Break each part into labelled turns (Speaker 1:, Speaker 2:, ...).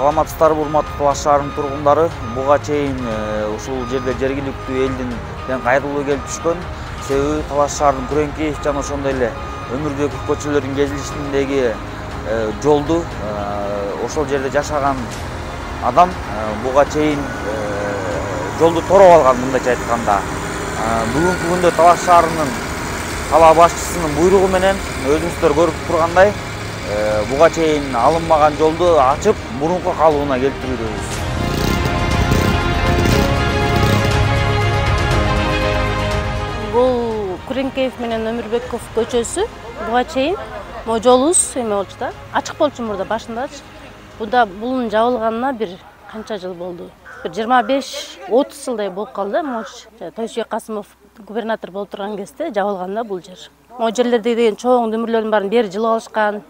Speaker 1: Саламатсыздарбы, урматтуу Талаш шаарынын тургундары. Буга чейин ушул жерде жергиликтүү элдин кайрылуу келип түшкөн. Себеби Талаш шаарынын Күреңки жана ошондой эле Өмүрбеков көчөлөрүнүн кесилишиндеги жолду ошол жерде жашаган адам буга чейин жолду тороп алган, мындайча айтканда. Бүгүнкү күндө Талаш шаарынын кала башчысынын буйругу менен өзүңүздөр көрүп тургандай буга чейин алынмаган жолду ачып, мурунку калыбына келтирүүбүз.
Speaker 2: Бул Күреңкеев менен Өмүрбеков көчөсү буга чейин могу жолубуз эме болчу да, ачык болчу мурда башындачы. Бунун жабылганына бир канча жыл болду? Бир 25-30 жылдай болуп калды. Тойсуй Касымов губернатор болуп турган кезде жабылганда бул жер. Могу жерлерде деген чоң дөмүрлөрдүн баарын бери жылып алышкан.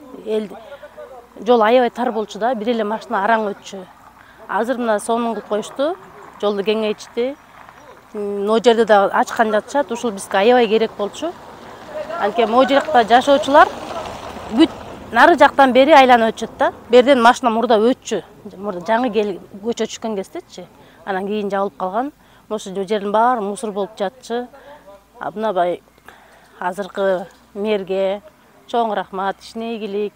Speaker 2: Жол аябай тар болчу да, бир эле машина араң өтчү. Азыр мына сонун кылып коюшту, жолду кеңейтишти. Могу жерде да ачкан жатышат, ушул бизге аябай керек болчу. Анткени могу жакта жашоочулар бүт нары жактан бери айланып өтчүт да. Берден машина мурда өтчү. Мурда жаңы көчө түшкөн кездечи. Анан кийин жабылып калган. Ошол жердин баары мусор болуп жатчы. Мынабай азыркы мэрге чоң рахмат, ишине ийгилик.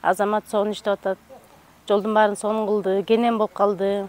Speaker 2: Азамат сонун иштеп атат. Жолдун баарын сонун кылды, кенен болуп калды.